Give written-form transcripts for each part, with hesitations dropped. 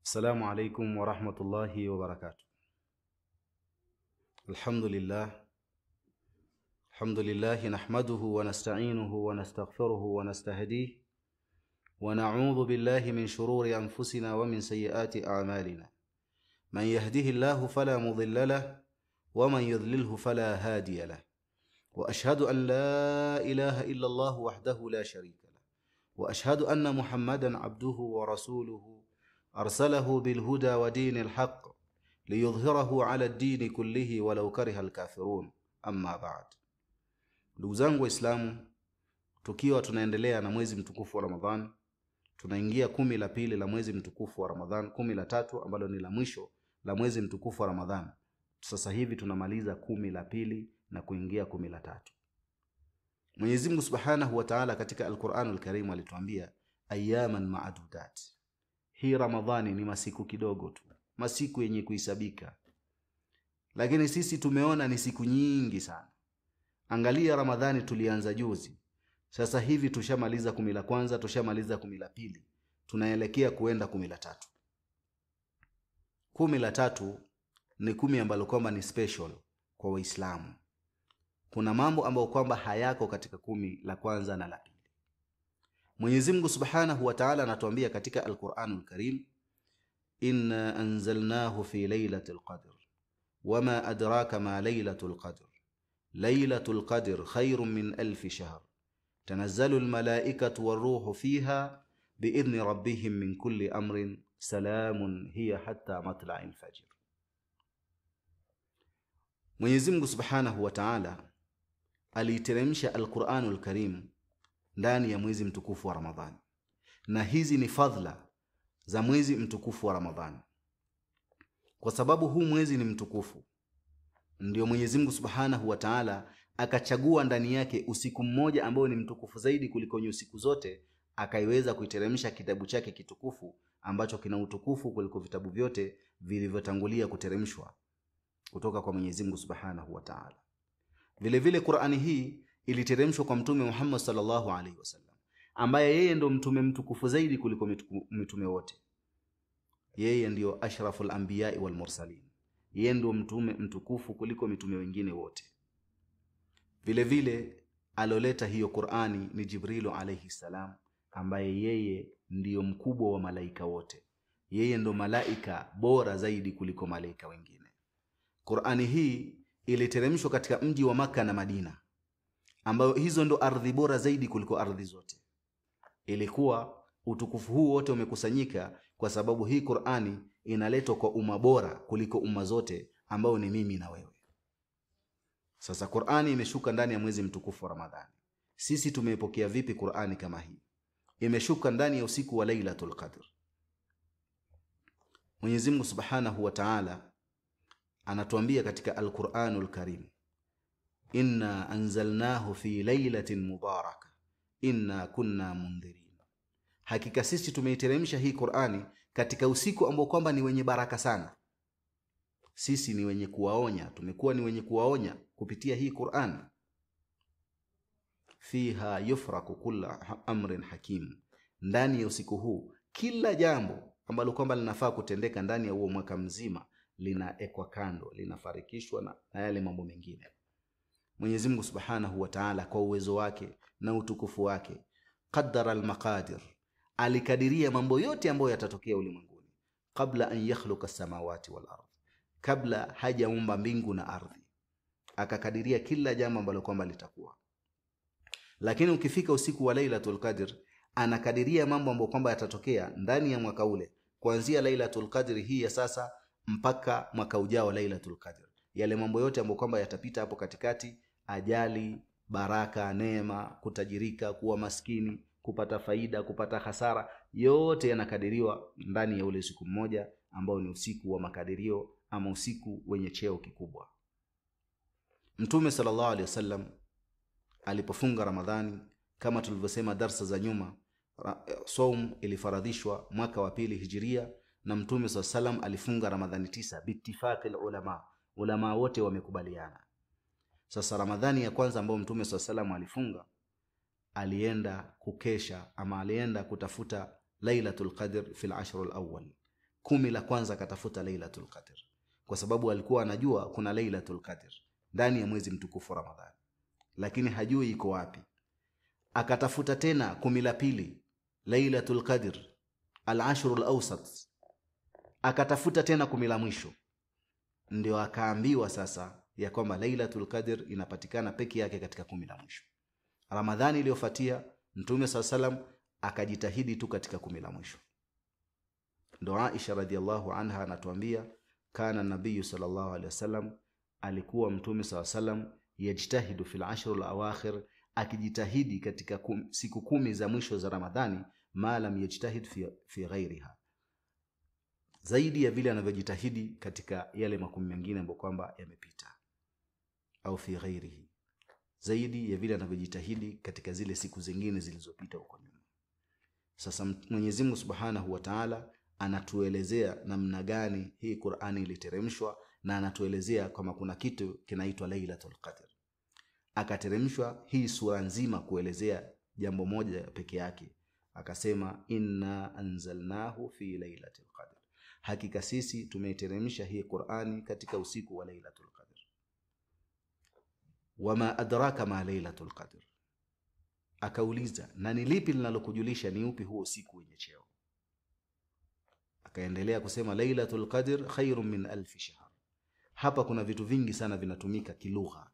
السلام عليكم ورحمة الله وبركاته. الحمد لله نحمده ونستعينه ونستغفره ونستهديه ونعوذ بالله من شرور أنفسنا ومن سيئات أعمالنا. من يهده الله فلا مضل له ومن يضلله فلا هادي له، وأشهد أن لا إله إلا الله وحده لا شريك له، وأشهد أن محمدا عبده ورسوله أرسله بالهدى ودين الحق ليظهره على الدين كله ولو كره الكافرون. أما بعد. Ndugu zangu Waislamu, tukiwa tunaendelea na mwezi mtukufu wa Ramadhan, tunaingia 10 la pili la mwezi mtukufu wa Ramadhan, 10 la tatu ambalo ni la mwisho la mwezi mtukufu wa Ramadhan. Sasa hivi tunamaliza 10 la pili na kuingia 10 la tatu. Mwenyezi Mungu Subhanahu wa Ta'ala katika Al-Qur'anul Karim alituambia ayyaman ma'dudat. Hii Ramadhani ni masiku kidogo tu, masiku yenye kuhesabika. Lakini sisi tumeona ni siku nyingi sana. Angalia, Ramadhani tulianza juzi. Sasa hivi tushamaliza 10 la kwanza, tushamaliza 10 la pili. Tunaelekea kuenda 10 la tatu. 10 la tatu ni 10 ambalo kwamba ni special kwa Waislamu. Kuna mambo ambayo kwamba hayako katika 10 la kwanza na la pili. Mwenyezi Mungu Subhanahu wa Ta'ala anatuambia katika Al-Qur'anul Karim, inna anzalnahu fi laylatil qadr wama adraka ma laylatul qadr laylatul qadr khayrun min alf shahr tanazzalul malaikatu waruhu fiha biidhni rabbihim min kulli amrin salamun hiya hatta matla'il fajr. Mwenyezi Mungu Subhanahu wa Ta'ala aliteremsha Al-Qur'anul Karim ndani ya mwezi mtukufu wa Ramadhani. Na hizi ni fadhila za mwezi mtukufu wa Ramadhani. Kwa sababu huu mwezi ni mtukufu, ndio Mwenyezi Mungu Subhanahu wa Ta'ala akachagua ndani yake usiku mmoja ambao ni mtukufu zaidi kuliko usiku zote, akaiweza kuiteremsha kitabu chake kitukufu ambacho kina utukufu kuliko vitabu vyote vilivyotangulia kuteremshwa kutoka kwa Mwenyezi Mungu Subhanahu wa Ta'ala. Vile vile Qur'ani hii iliteremshwa kwa Mtume Muhammad sallallahu alaihi wasallam, ambaye yeye ndo mtume mtukufu zaidi kuliko mitume wote. Yeye ndio ashraful anbiya wal mursalin. Yeye ndio mtume mtukufu kuliko mitume wengine wote. Vile vile aloleta hiyo Qur'ani ni Jibrilu alayhi salam, ambaye yeye ndio mkubwa wa malaika wote. Yeye ndo malaika bora zaidi kuliko malaika wengine. Qur'ani hii iliteremshwa katika mji wa Maka na Madina, ambayo hizo ndo ardhi bora zaidi kuliko ardhi zote. Ilikuwa utukufu huu wote umekusanyika kwa sababu hii Qur'ani inaletwa kwa umma bora kuliko umma zote, ambao ni mimi na wewe. Sasa Qur'ani imeshuka ndani ya mwezi mtukufu wa Ramadhani. Sisi tumeipokea vipi Qur'ani kama hii? Imeshuka ndani ya usiku wa Lailatul Qadr. Mwenyezi Mungu Subhanahu wa Ta'ala anatuambia katika Al-Qur'anul Karim, inna anzalnahu fi laylatin mubarakah inna kunna mundhirin. Hakika sisi tumeiteremsha hii Qur'ani katika usiku ambao kwamba ni wenye baraka sana. Sisi ni wenye kuwaonya, tumekuwa ni wenye kuwaonya kupitia hii Qur'ani. Fiha yufraku kulla amrin hakim. Ndani ya usiku huu kila jambo ambalo kwamba linafaa kutendeka ndani ya huo mwaka mzima linaekwa kando, linafarikishwa na yale mambo mengine. Mwenyezi Mungu Subhanahu wa Ta'ala kwa uwezo wake na utukufu wake qaddara al-maqadir, alikadiria mambo yote ambayo yatatokea ulimwenguni kabla an yakhluqa as-samawati wal ardh, kabla hajaumba mbingu na ardhi. Akakadiria kila jambo ambalo kwamba litakuwa. Lakini ukifika usiku wa Lailatul Qadr, anakadiria mambo ambayo kwamba yatatokea ndani ya mwaka ule, kuanzia Lailatul Qadr hii ya sasa mpaka mwaka ujao Lailatul Qadr. Yale mambo yote ambayo kwamba yatapita hapo katikati, ajali, baraka, neema, kutajirika, kuwa maskini, kupata faida, kupata hasara, yote yanakadiriwa ndani ya ule usiku mmoja ambao ni usiku wa makadirio, ama usiku wenye cheo kikubwa. Mtume sallallahu alaihi wasallam alipofunga Ramadhani, kama tulivyosema darasa za nyuma, saum ilifaradhishwa mwaka wa 2 Hijria, na Mtume sallallahu alaihi wasallam alifunga Ramadhani 9 biittifaqil ulama. Ulama wote wamekubaliana. Sasa Ramadhani ya kwanza ambao Mtume sallallahu alaihi wasallam alifunga, alienda kukesha ama alienda kutafuta Lailatul Qadr fil ashr al-awwal. 10 la kwanza akatafuta Lailatul Qadr, kwa sababu alikuwa anajua kuna Lailatul Qadr ndani ya mwezi mtukufu Ramadhani, lakini hajui iko wapi. Akatafuta tena 10 la pili Lailatul Qadr al-ashr al-awsat, akatafuta tena 10 la mwisho, ndio akaambiwa sasa ya kwamba Lailatul Qadr inapatikana peke yake katika 10 la mwisho. Ramadhani iliyofuatia Mtume SAW akajitahidi tu katika 10 la mwisho. Ndio Aisha radhiallahu anha anatuambia kana nabii sallallahu alaihi wasallam, alikuwa Mtume SAW yajtahidu fil ashr al-awakhir, akijitahidi katika siku 10 za mwisho za Ramadhani, ma lam yajtahid fi ghairiha, zaidi ya vile anavyojitahidi katika yale makumi mengine ambayo kwamba yamepita, au fi ghairihi, zaidi ya vile anavyojitahidi katika zile siku zingine zilizopita huko nyuma. Sasa Mwenyezi Mungu Subhanahu wa Ta'ala anatuelezea namna gani hii Qur'ani iliteremshwa, na anatuelezea kama kuna kitu kinaitwa Lailatul Qadr. Akateremshwa hii sura nzima kuelezea jambo moja peke yake, akasema inna anzalnahu fi Lailatul Qadr, hakika sisi tumeiteremsha hii Qur'ani katika usiku wa Lailatul Qadr. Wama adraka ma Lailatul Qadr, akauliza na ni lipi linalokujulisha ni upi huo usiku wenye cheo? Akaendelea kusema Lailatul Qadr khairun min alf shahr. Hapa kuna vitu vingi sana vinatumika kilugha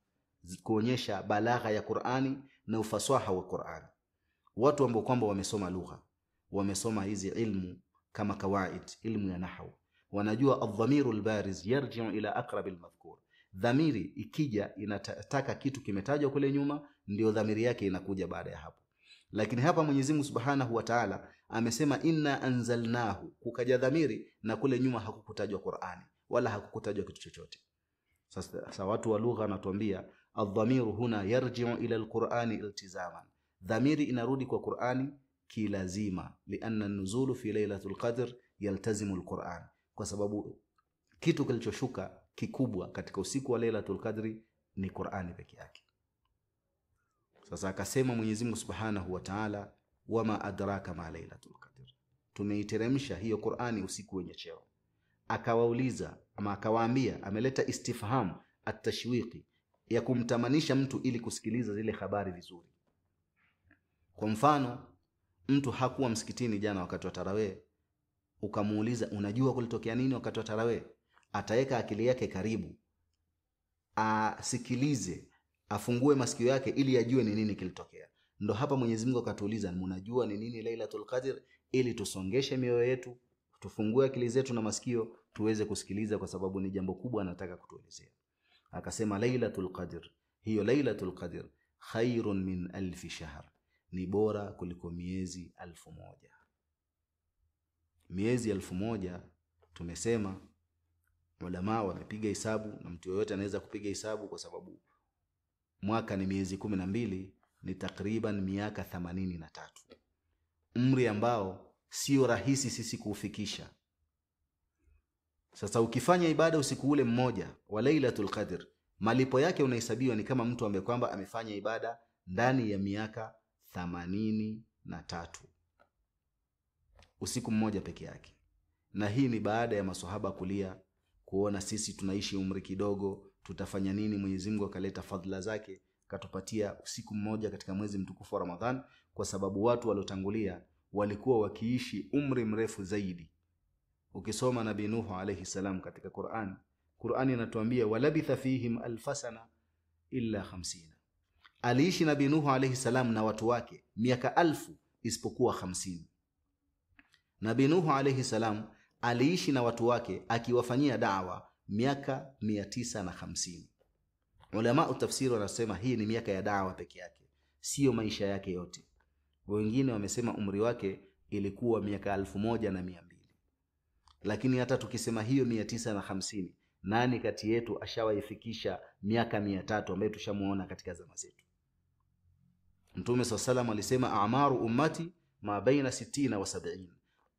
kuonyesha balagha ya Qur'ani na ufasaha wa Qur'ani. Watu ambao kwamba wamesoma lugha, wamesoma hizi ilmu kama kawaid, ilmu ya nahwu, wanajua adh-dhamiru al-bariz yarji'u ila aqrab al-madhkur. Dhamiri ikija inataka kitu kimetajwa kule nyuma, ndio dhamiri yake inakuja baada ya hapo. Lakini hapa Mwenyezi Mungu Subhanahu wa Ta'ala amesema inna anzalnahu, kukaja dhamiri na kule nyuma hakukutajwa Qur'ani wala hakukutajwa kitu chochote. Sasa watu wa lugha wanatuambia adh-dhamiru huna yarji'u ila al-Qur'ani iltizaman, dhamiri inarudi kwa Qur'ani kilazima, lianna an-nuzulu fi Lailatul Qadr yaltazimu al-Qur'an, kwa sababu kitu kilichoshuka kikubwa katika usiku wa Lailatul Qadri ni Qur'ani peke yake. Sasa akasema Mwenyezi Mungu Subhanahu wa Ta'ala wama adraka ma Lailatul Qadr, tumeiteremsha hiyo Qur'ani usiku wenye cheo. Akawauliza ama akawaambia, ameleta istifham at-tashwiqi, ya kumtamanisha mtu ili kusikiliza zile habari vizuri. Kwa mfano, mtu hakuwa msikitini jana wakati wa tarawih, ukamuuliza unajua kulitokea nini wakati wa tarawih, ataweka akili yake karibu, asikilize, afungue masikio yake ili ajue ni nini kilitokea. Ndo hapa Mwenyezi Mungu akatuuliza mnajua ni nini Lailatul Qadr, ili tusongeshe mioyo yetu, tufungue akili zetu na masikio tuweze kusikiliza, kwa sababu ni jambo kubwa anataka kutuelezea. Akasema Lailatul Qadr, hiyo Lailatul Qadr khairun min alf shahr, ni bora kuliko miezi 1000. Miezi 1000 tumesema ulama wamepiga hesabu, na mtu yoyote anaweza kupiga hesabu, kwa sababu mwaka ni miezi 12, ni takriban miaka 83, umri ambao sio rahisi sisi kuufikisha. Sasa ukifanya ibada usiku ule mmoja wa Lailatul Qadr, malipo yake unahesabiwa ni kama mtu ambaye kwamba amefanya ibada ndani ya miaka 83, usiku mmoja peke yake. Na hii ni baada ya maswahaba kulia kuona sisi tunaishi umri kidogo, tutafanya nini? Mwenyezi Mungu akaleta fadhila zake, katupatia usiku mmoja katika mwezi mtukufu wa Ramadhan, kwa sababu watu waliotangulia walikuwa wakiishi umri mrefu zaidi. Ukisoma Nabii Nuh alayhi salam katika Qur'ani inatuambia walabitha fihim alfasana illa 50. Aliishi Nabii Nuh alayhi salam na watu wake miaka 1000 isipokuwa 50. Nabii Nuh alayhi salam aliishi na watu wake akiwafanyia da'wa miaka 950. Ulama utafsiri wanasema hii ni miaka ya da'wa peke yake, sio maisha yake yote. Wengine wamesema umri wake ilikuwa miaka 1200. Lakini hata tukisema hiyo 950, nani kati yetu ashawaifikisha miaka 300 ambaye tushamuona katika zama zetu? Mtume SAW alisema a'maru ummati ma baina 60 wa 70,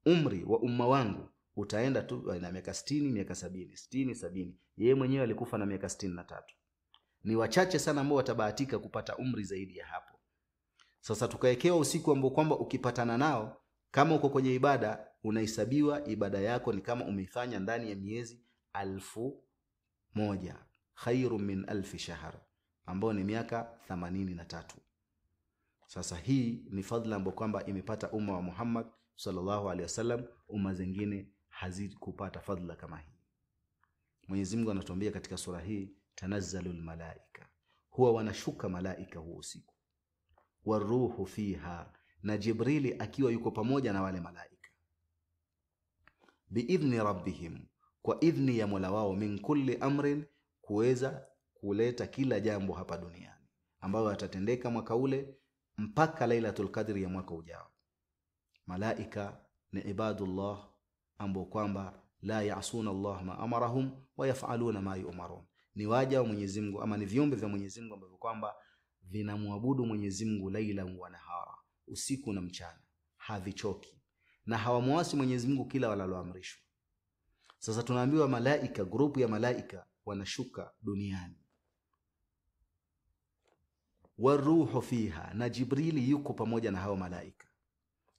umri wa umma wangu utaenda tu na miaka 60 miaka 70 60 70. Yeye mwenyewe alikufa na miaka 63. Ni wachache sana ambao watabahatika kupata umri zaidi ya hapo. Sasa tukaekewa usiku ambao kwamba ukipatana nao, kama uko kwenye ibada unahesabiwa ibada yako ni kama umeifanya ndani ya miezi 1000, khairu min 1000 shahr, ambao ni miaka 83. Sasa hii ni fadhila ambayo kwamba imepata umma wa Muhammad sallallahu alaihi wasallam. Umma zingine hazikupata fadhila kama hii. Mwenyezi Mungu anatuambia katika sura hii, tanazzalul malaika, huwa wanashuka malaika huo usiku, waruhu fiha, na Jibrili akiwa yuko pamoja na wale malaika, biidhni rabbihim, kwa idhni ya Mola wao, min kulli amrin, kuweza kuleta kila jambo hapa duniani ambayo atatendeka mwaka ule mpaka Lailatul Qadri ya mwaka ujao. Malaika ni ibadullah ambao kwamba la ya'suna Allah ma amarahum wa yaf'aluna ma yu'marun, ni waja wa Mwenyezi Mungu ama ni viumbe vya Mwenyezi Mungu ambao kwamba vinamwabudu Mwenyezi Mungu laila wa nahara, usiku na mchana, havichoki na hawamuasi Mwenyezi Mungu kila walaloamrishwa. Sasa tunaambiwa malaika, grupu ya malaika wanashuka duniani, waruhu fiha, na Jibrili yuko pamoja na hao malaika.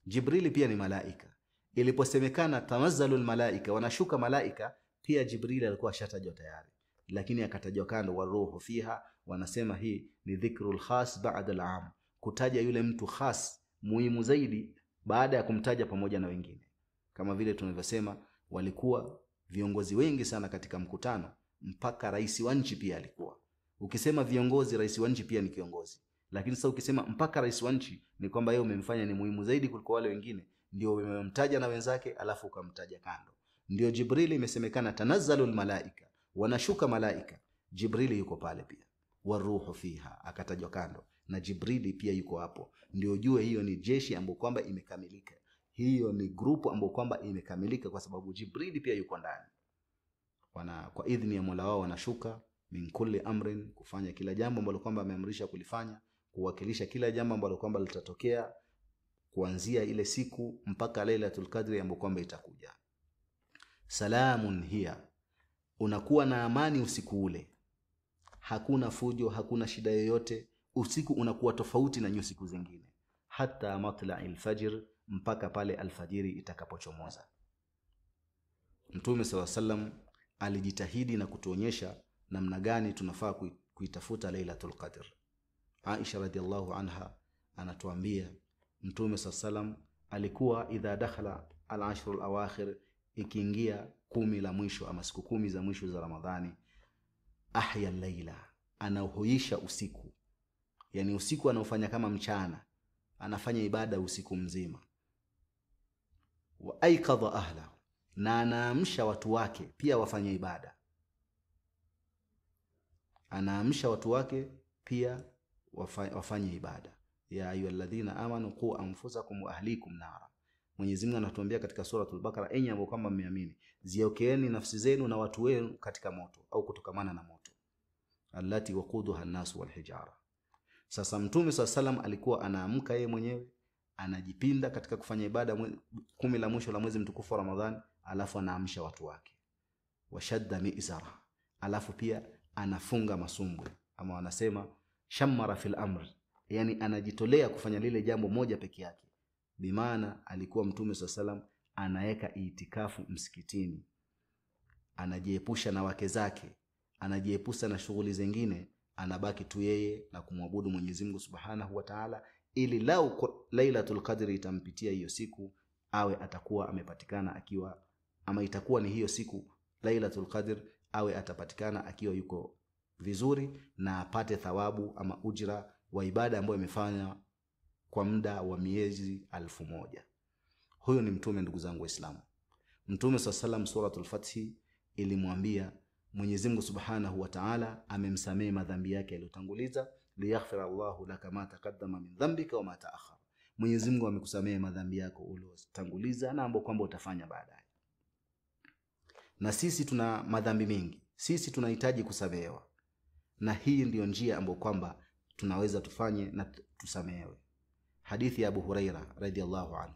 Jibrili pia ni malaika. Iliposemekana tanazzalul malaika, wanashuka malaika, pia Jibrili alikuwa shatajwa tayari, lakini akatajwa kando, waruhu fiha. Wanasema hii ni dhikrul khas ba'da al-am, kutaja yule mtu khas muhimu zaidi baada ya kumtaja pamoja na wengine. Kama vile tunavyosema, walikuwa viongozi wengi sana katika mkutano, mpaka rais wa nchi pia alikuwa. Ukisema viongozi, rais wa nchi pia ni kiongozi, lakini sasa ukisema mpaka rais wa nchi, ni kwamba yeye umemfanya ni muhimu zaidi kuliko wale wengine, ndio umemtaja na wenzake alafu ukamtaja kando. Ndio Jibrili imesemekana tanazzalul malaika, wanashuka malaika, Jibrili yuko pale pia, waruhu fiha, akatajwa kando na Jibrili pia yuko hapo. Ndio jue hiyo ni jeshi ambayo kwamba imekamilika, hiyo ni grupu ambayo kwamba imekamilika, kwa sababu Jibrili pia yuko ndani. Kwa idhni ya Mola wao wanashuka, min kulli amrin, kufanya kila jambo ambalo kwamba ameamrisha kulifanya, kuwakilisha kila jambo ambalo kwamba litatokea kuanzia ile siku mpaka Lailatul Qadri ambayo kwamba itakuja. Salamun hiya, unakuwa na amani usiku ule, hakuna fujo, hakuna shida yoyote. Usiku unakuwa tofauti na siku zingine, hata matla'il fajr, mpaka pale alfajiri itakapochomoza. Mtume sallallahu alaihi wasallam alijitahidi na kutuonyesha namna gani tunafaa kuitafuta Lailatul Qadr. Aisha radhiallahu anha anatuambia Mtume sallallahu alaihi wasallam alikuwa idha dakhala al-ashr al-awakhir, ikiingia 10 la mwisho ama siku 10 za mwisho za Ramadhani, ahya al-laila, anahuisha usiku. Yani usiku anaufanya kama mchana, anafanya ibada usiku mzima. Wa aikadha ahla, na anaamsha watu wake pia wafanye ibada. Anaamsha watu wake pia wafanye ibada. Ya ayyuhalladhina amanu qu anfusakum wa ahlikum nara. Mwenyezi Mungu anatuambia katika suratul Baqara, enyi ambao kama mmeamini, ziokeeni nafsi zenu na watu wenu katika moto au kutokamana na moto, allati waquduha an-nas wal hijara. Sasa Mtume SAW alikuwa anaamka yeye mwenyewe, anajipinda katika kufanya ibada 10 la mwisho la mwezi mtukufu wa Ramadhani, alafu anaamsha watu wake. Washadda mi'zara, alafu pia anafunga masumbwe, ama wanasema shammara fil amr, yani anajitolea kufanya lile jambo moja peke yake. Bimaana alikuwa Mtume SAW anaweka itikafu msikitini, anajiepusha na wake zake, anajiepusha na shughuli zingine, anabaki tu yeye na kumwabudu Mwenyezi Mungu Subhanahu wa Ta'ala, ili lau Lailatul Qadri itampitia hiyo siku, awe atakuwa amepatikana akiwa, ama itakuwa ni hiyo siku Lailatul Qadr, awe atapatikana akiwa yuko vizuri na apate thawabu ama ujira wa ibada ambayo imefanya kwa muda wa miezi 1000. Huyo ni mtume, ndugu zangu Waislamu. Mtume SAW suratul Fath ilimwambia Mwenyezi Mungu Subhanahu wa Ta'ala amemsamehe madhambi yake yaliyotanguliza, liyaghfira Allahu laka ma taqaddama min dhanbika wa ma ta'akhkhara. Mwenyezi Mungu amekusamehe madhambi yako uliyotanguliza na ambayo kwamba utafanya baadaye. Na sisi tuna madhambi mengi, sisi tunahitaji kusamehewa, na hii ndiyo njia ambayo kwamba tunaweza tufanye na tusamehewe. Hadithi ya Abu Huraira radhiallahu anhu,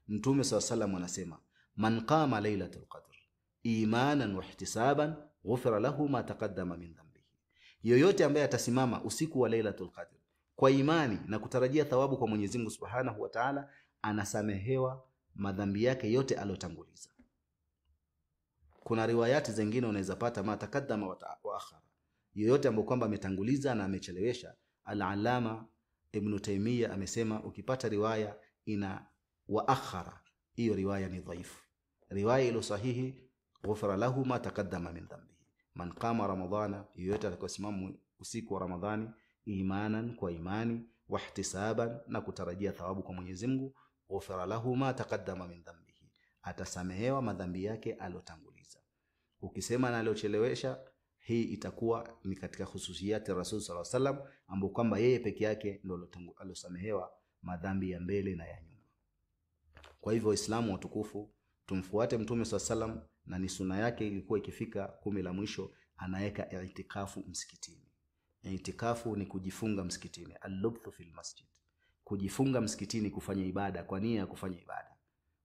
Mtume SAW anasema, man qama Lailatul Qadr imanan wa ihtisaban ghufira lahu ma taqaddama min dhanbihi. Yoyote ambaye atasimama usiku wa Lailatul Qadr kwa imani na kutarajia thawabu kwa Mwenyezi Mungu Subhanahu wa Ta'ala, anasamehewa madhambi yake yote alotanguliza. Kuna riwayati zingine unaweza pata ma takaddama wa akhara, yoyote ambaye kwamba ametanguliza na amechelewesha. Al-Allama Ibn Taymiyyah amesema ukipata riwaya ina wa akhara, hiyo riwaya ni dhaifu. Riwaya ilo sahihi, ghufira lahu ma taqaddama min dhanbihi. Man qama ramadhana, yoyote atakayesimama usiku wa Ramadhani imanan, kwa imani, wa ihtisaban, na kutarajia thawabu kwa Mwenyezi Mungu, ghufira lahu ma taqaddama min dhanbihi, atasamehewa madhambi yake alotanguliza. Ukisema na alochelewesha, hii itakuwa ni katika hususiyati Rasul sallallahu alaihi wasallam, ambapo kwamba yeye peke yake ndio alosamehewa madhambi ya mbele na ya nyuma. Kwa hivyo Waislamu watukufu, tumfuate Mtume sallallahu alaihi wasallam, na ni sunna yake ilikuwa ikifika 10 la mwisho anaweka i'tikafu msikitini. I'tikafu ni kujifunga msikitini, al-lubthu fil masjid, kujifunga msikitini kufanya ibada kwa nia ya kufanya ibada.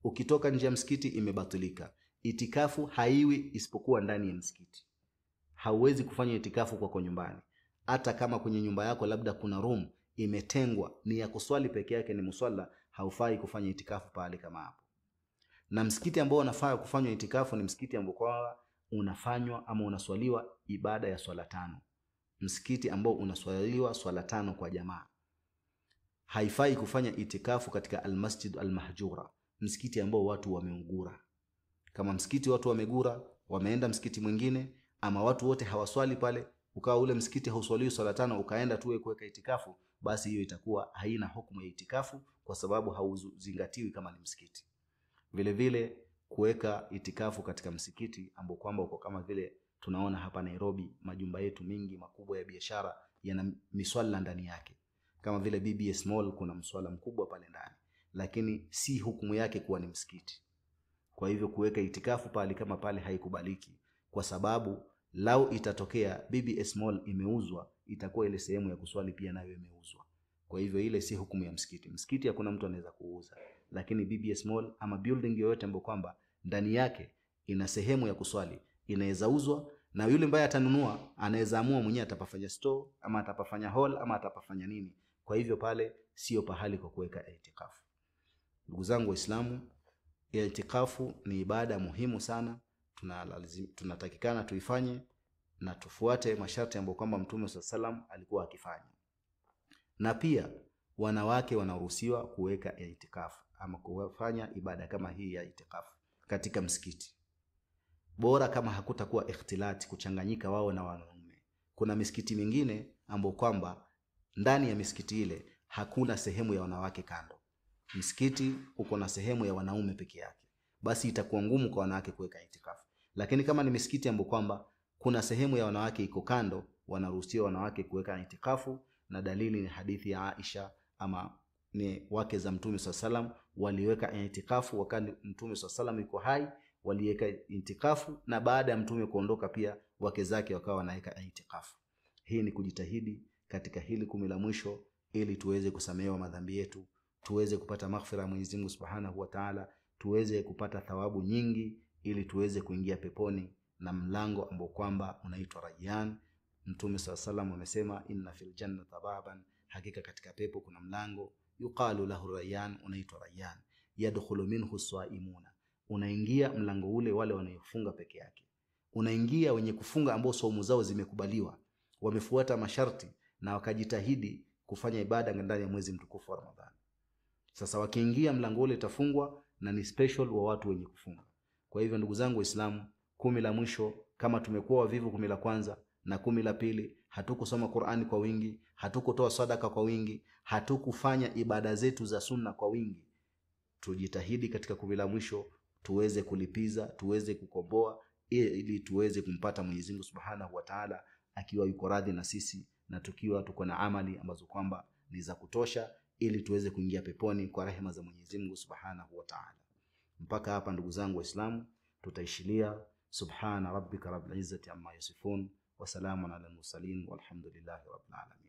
Ukitoka nje ya msikiti imebatilika. Itikafu haiwi isipokuwa ndani ya msikiti. Hauwezi kufanya itikafu kwa nyumbani. Hata kama kwenye nyumba yako labda kuna room imetengwa ni ya kuswali peke yake, ni musalla, haufai kufanya itikafu pale kama hapo. Na msikiti ambao unafaa kufanywa itikafu ni msikiti ambao kwa unafanywa ama unaswaliwa ibada ya swala 5. Msikiti ambao unaswaliwa swala 5 kwa jamaa. Haifai kufanya itikafu katika al-masjid al-mahjura, msikiti ambao watu wameugura. Kama msikiti watu wamegura, wameenda msikiti mwingine, ama watu wote hawaswali pale, ukawa ule msikiti hauswaliwi swala 5 ukaenda tu kuweka itikafu, basi hiyo itakuwa haina hukumu ya itikafu, kwa sababu hauzingatiwi kama ni msikiti. Vile vile kuweka itikafu katika msikiti ambao kwamba uko kama vile tunaona hapa Nairobi, majumba yetu mingi makubwa ya biashara yana miswala ndani yake. Kama vile BBS Mall kuna mswala mkubwa pale ndani, lakini si hukumu yake kuwa ni msikiti. Kwa hivyo kuweka itikafu pale kama pale haikubaliki, kwa sababu lau itatokea BBS Mall imeuzwa, itakuwa ile sehemu ya kuswali pia nayo imeuzwa. Kwa hivyo ile si hukumu ya msikiti. Msikiti hakuna mtu anaweza kuuza, lakini BBS Mall ama building yoyote ambayo kwamba ndani yake ina sehemu ya kuswali inaweza uzwa, na yule ambaye atanunua anaweza amua mwenyewe atapafanya store ama atapafanya hall ama atapafanya nini. Kwa hivyo pale sio pahali kwa kuweka itikafu. Ndugu zangu Waislamu, itikafu ni ibada muhimu sana. Tunatakikana tuifanye na tufuate masharti ambayo kwamba Mtume SAW alikuwa akifanya. Na pia wanawake wanaruhusiwa kuweka itikafu ama kufanya ibada kama hii ya itikafu katika msikiti. Bora kama hakutakuwa ikhtilati, kuchanganyika wao na wanaume. Kuna misikiti mingine ambayo kwamba ndani ya misikiti ile hakuna sehemu ya wanawake kando. Msikiti uko na sehemu ya wanaume peke yake, basi itakuwa ngumu kwa wanawake kuweka itikafu. Lakini kama ni misikiti ambayo kwamba kuna sehemu ya wanawake iko kando, wanaruhusiwa wanawake kuweka itikafu, na dalili ni hadithi ya Aisha ama ni wake za Mtume SAW waliweka itikafu wakati Mtume SAW yuko hai, waliweka itikafu, na baada ya Mtume kuondoka pia wake zake wakawa wanaweka itikafu. Hii ni kujitahidi katika hili 10 la mwisho ili tuweze kusamehewa madhambi yetu, tuweze kupata maghfira ya Mwenyezi Mungu Subhanahu wa Ta'ala, tuweze kupata thawabu nyingi ili tuweze kuingia peponi na mlango ambao kwamba unaitwa Rayyan. Mtume SAW amesema inna fil jannati baban, hakika katika pepo kuna mlango, yuqalu lahu Rayyan, unaitwa Rayyan, yadkhulu minhu as-saimuna, unaingia mlango ule wale wanaofunga peke yake. Unaingia wenye kufunga ambao saumu zao zimekubaliwa, wamefuata masharti na wakajitahidi kufanya ibada ndani ya mwezi mtukufu wa Ramadhani. Sasa wakiingia mlango ule tafungwa, na ni special wa watu wenye kufunga. Kwa hivyo ndugu zangu Waislamu, 10 la mwisho kama tumekuwa wavivu 10 la kwanza na 10 la pili, hatukusoma Qur'ani kwa wingi, hatukutoa sadaka kwa wingi, hatukufanya ibada zetu za sunna kwa wingi, tujitahidi katika 10 la mwisho tuweze kulipiza, tuweze kukomboa, ili tuweze kumpata Mwenyezi Mungu Subhanahu wa Ta'ala akiwa yuko radhi na sisi, na tukiwa tuko na amali ambazo kwamba ni za kutosha, ili tuweze kuingia peponi kwa rehema za Mwenyezi Mungu Subhanahu wa Ta'ala. Mpaka hapa ndugu zangu Waislamu tutaishilia. Subhana rabbika rabbil izzati amma yasifun wa salamun ala al-mursalin walhamdulillahi rabbil alamin.